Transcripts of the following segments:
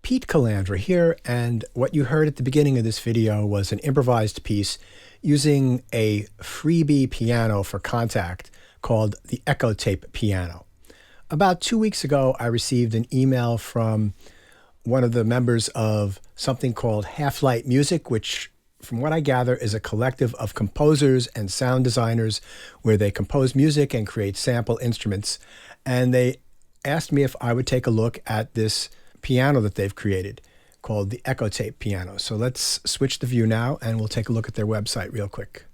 Pete Calandra here, and what you heard at the beginning of this video was an improvised piece using a freebie piano for Kontakt called the Ekotape piano. About 2 weeks ago, I received an email from one of the members of something called Half-Light Music, which, from what I gather, is a collective of composers and sound designers where they compose music and create sample instruments. And they asked me if I would take a look at this piano that they've created called the Ekotape piano. So let's switch the view now and we'll take a look at their website real quick.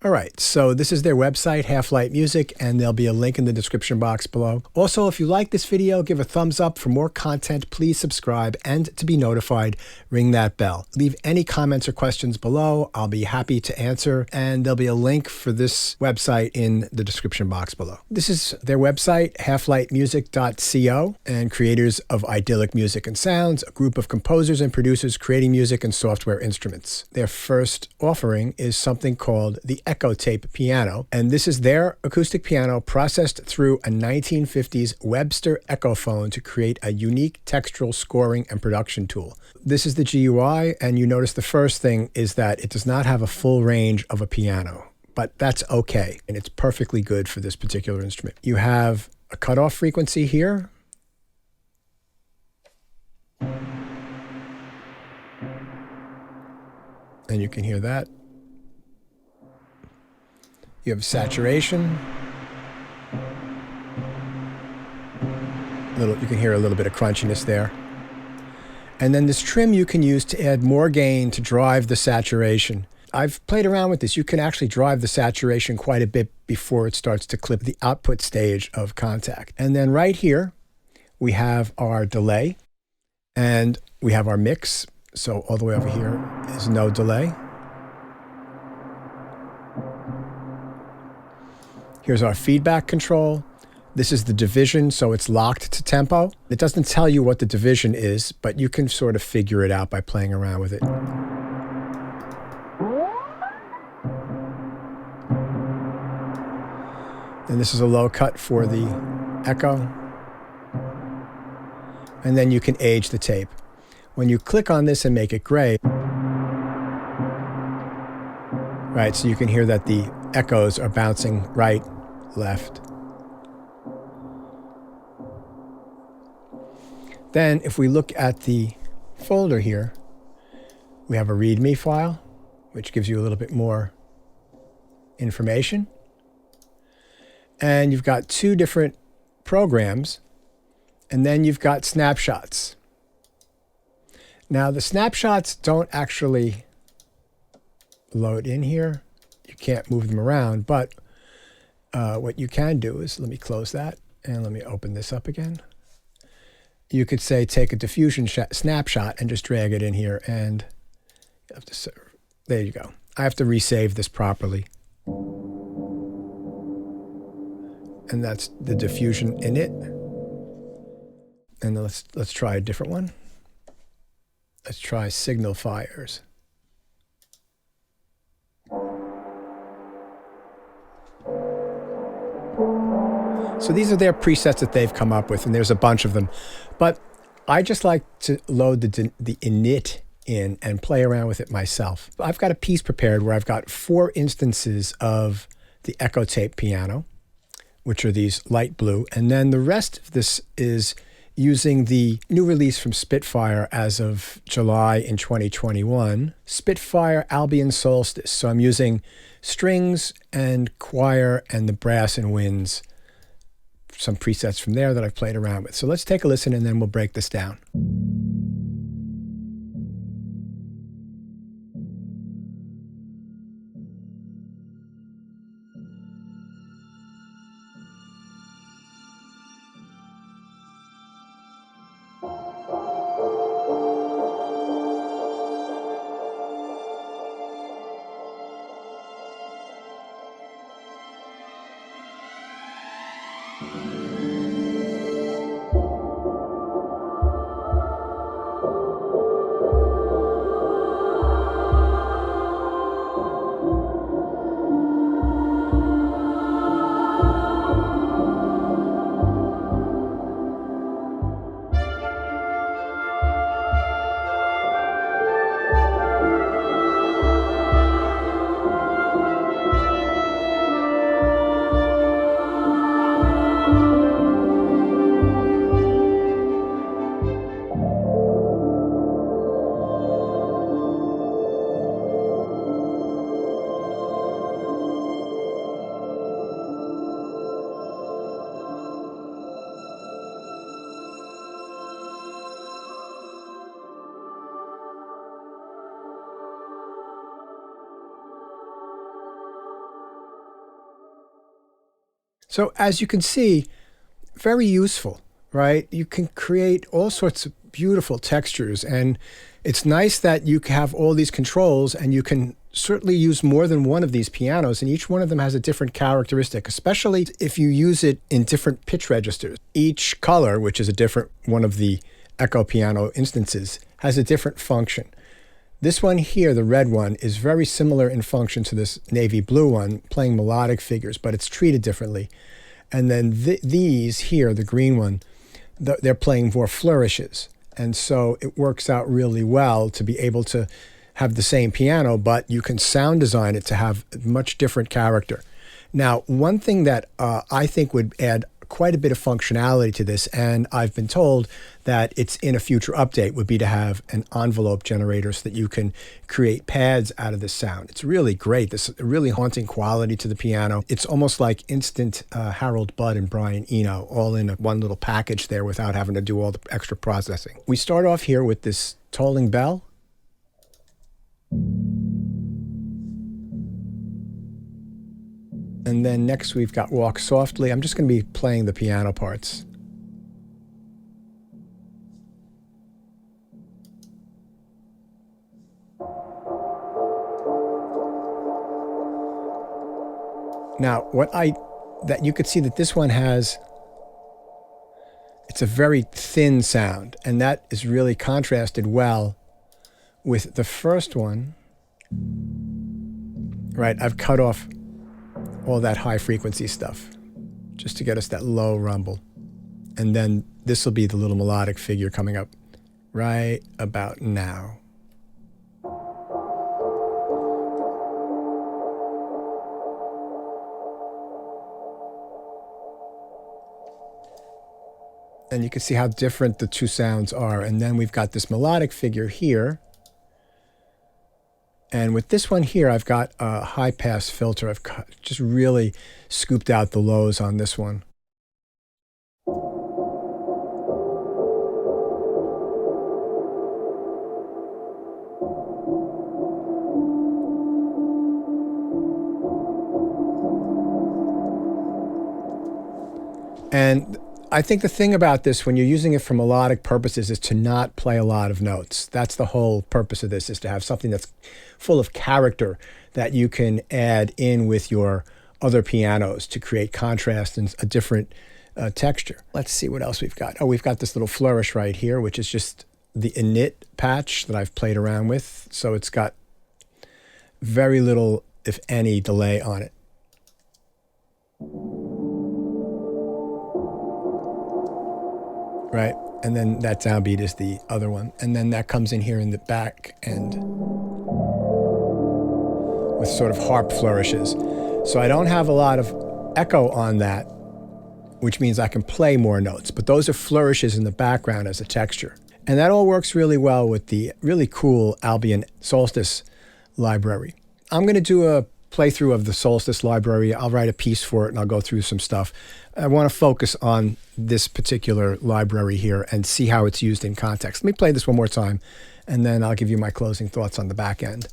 All right, so this is their website, Half-Light Music, and there'll be a link in the description box below. Also, if you like this video, give a thumbs up. For more content, please subscribe, and to be notified, ring that bell. Leave any comments or questions below. I'll be happy to answer, and there'll be a link for this website in the description box below. This is their website, halflightmusic.co, and creators of idyllic music and sounds, a group of composers and producers creating music and software instruments. Their first offering is something called the Ekotape piano, and this is their acoustic piano processed through a 1950s Webster Echophone to create a unique textural scoring and production tool. This is the GUI, and you notice the first thing is that it does not have a full range of a piano, but that's okay, and it's perfectly good for this particular instrument. You have a cutoff frequency here, and you can hear that. You have saturation. You can hear a little bit of crunchiness there. And then this trim you can use to add more gain to drive the saturation. I've played around with this. You can actually drive the saturation quite a bit before it starts to clip the output stage of Kontakt. And then right here, we have our delay and we have our mix. So all the way over here is no delay. Here's our feedback control. This is the division, so it's locked to tempo. It doesn't tell you what the division is, but you can sort of figure it out by playing around with it. And this is a low cut for the echo. And then you can age the tape. When you click on this and make it gray, right, so you can hear that the echoes are bouncing right, left. Then if we look at the folder here, we have a README file, which gives you a little bit more information. And you've got two different programs, and then you've got snapshots. Now the snapshots don't actually load in here. You can't move them around, but what you can do is, let me close that and let me open this up again. You could say take a diffusion snapshot and just drag it in here, and you have to, there you go. I have to resave this properly. And that's the diffusion in it. And let's try a different one. Let's try signal fires. So these are their presets that they've come up with, and there's a bunch of them. But I just like to load the init in and play around with it myself. I've got a piece prepared where I've got 4 instances of the Ekotape piano, which are these light blue. And then the rest of this is using the new release from Spitfire as of July in 2021, Spitfire Albion Solstice. So I'm using strings and choir and the brass and winds, some presets from there that I've played around with. So let's take a listen and then we'll break this down. So as you can see, very useful, right? You can create all sorts of beautiful textures, and it's nice that you have all these controls, and you can certainly use more than one of these pianos, and each one of them has a different characteristic, especially if you use it in different pitch registers. Each color, which is a different one of the Echo piano instances, has a different function. This one here, the red one, is very similar in function to this navy blue one, playing melodic figures, but it's treated differently. And then these here, the green one, they're playing more flourishes. And so it works out really well to be able to have the same piano, but you can sound design it to have much different character. Now, one thing that I think would add quite a bit of functionality to this, and I've been told that it's in a future update, would be to have an envelope generator so that you can create pads out of this sound. It's really great. This really haunting quality to the piano. It's almost like instant Harold Budd and Brian Eno all in one little package there without having to do all the extra processing. We start off here with this tolling bell. And then next we've got Walk Softly. I'm just going to be playing the piano parts. Now, that you could see that this one has, it's a very thin sound, and that is really contrasted well with the first one. Right, I've cut off all that high frequency stuff just to get us that low rumble. And then this will be the little melodic figure coming up right about now. And you can see how different the two sounds are. And then we've got this melodic figure here. And with this one here, I've got a high-pass filter. I've just really scooped out the lows on this one. And I think the thing about this, when you're using it for melodic purposes, is to not play a lot of notes. That's the whole purpose of this, is to have something that's full of character that you can add in with your other pianos to create contrast and a different texture. Let's see what else we've got. Oh, we've got this little flourish right here, which is just the init patch that I've played around with. So it's got very little, if any, delay on it. Right, and then that downbeat is the other one. And then that comes in here in the back end with sort of harp flourishes. So I don't have a lot of echo on that, which means I can play more notes. But those are flourishes in the background as a texture. And that all works really well with the really cool Albion Solstice library. I'm going to do a playthrough of the Solstice library. I'll write a piece for it and I'll go through some stuff. I want to focus on this particular library here and see how it's used in context. Let me play this one more time, and then I'll give you my closing thoughts on the back end.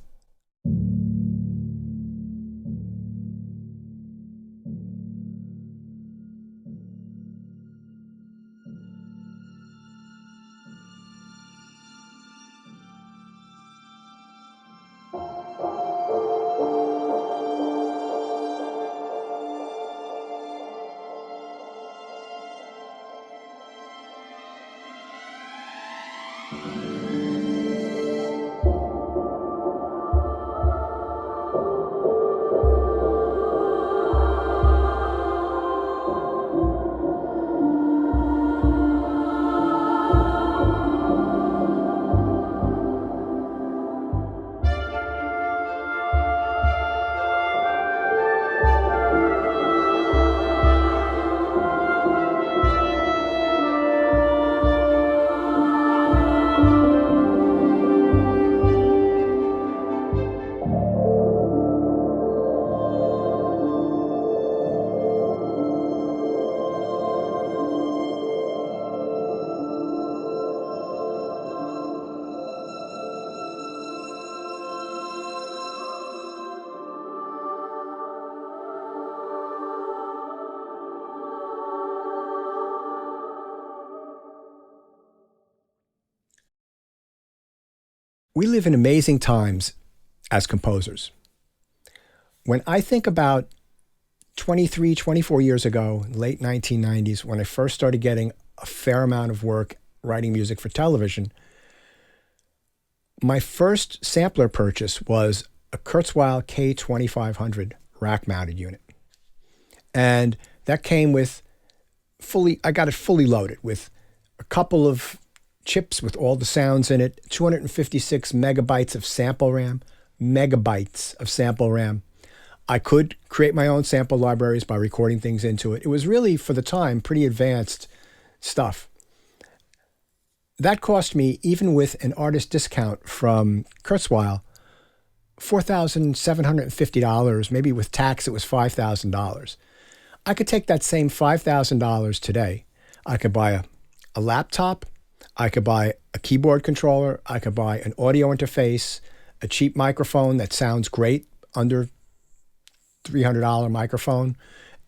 We live in amazing times as composers. When I think about 23, 24 years ago, late 1990s, when I first started getting a fair amount of work writing music for television, my first sampler purchase was a Kurzweil K2500 rack-mounted unit. And that came with I got it fully loaded with a couple of chips with all the sounds in it, 256 megabytes of sample RAM, I could create my own sample libraries by recording things into it. It was really, for the time, pretty advanced stuff. That cost me, even with an artist discount from Kurzweil, $4,750. Maybe with tax, it was $5,000. I could take that same $5,000 today. I could buy a laptop. I could buy a keyboard controller. I could buy an audio interface, a cheap microphone that sounds great, under $300 microphone.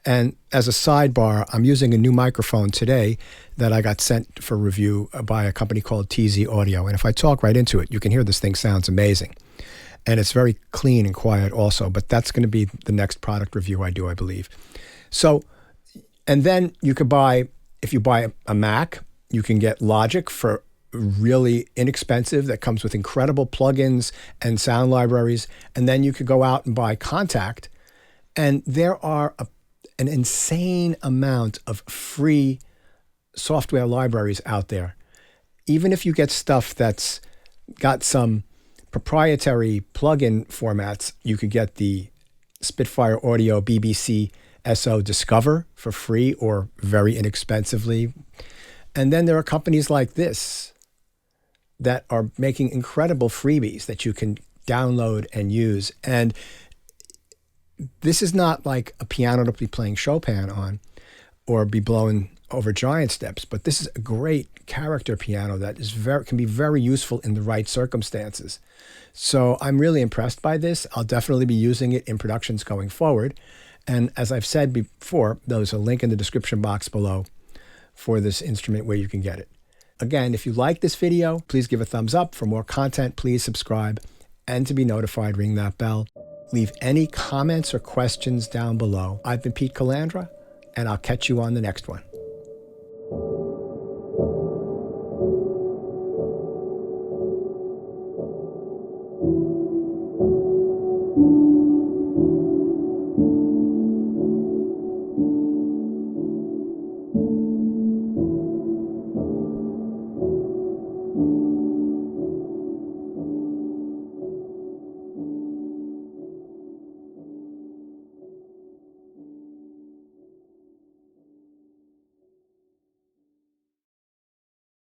And as a sidebar, I'm using a new microphone today that I got sent for review by a company called TZ Audio. And if I talk right into it, you can hear this thing sounds amazing. And it's very clean and quiet also, but that's going to be the next product review I do, I believe. So, and then you could buy, if you buy a Mac, you can get Logic for really inexpensive that comes with incredible plugins and sound libraries. And then you could go out and buy Contact. And there are an insane amount of free software libraries out there. Even if you get stuff that's got some proprietary plugin formats, you could get the Spitfire Audio BBC SO Discover for free or very inexpensively. And then there are companies like this that are making incredible freebies that you can download and use. And this is not like a piano to be playing Chopin on or be blowing over giant steps, but this is a great character piano that is can be very useful in the right circumstances. So I'm really impressed by this. I'll definitely be using it in productions going forward. And as I've said before, there's a link in the description box below for this instrument where you can get it. Again, if you like this video, please give a thumbs up. For more content, please subscribe. And to be notified, ring that bell. Leave any comments or questions down below. I've been Pete Calandra, and I'll catch you on the next one.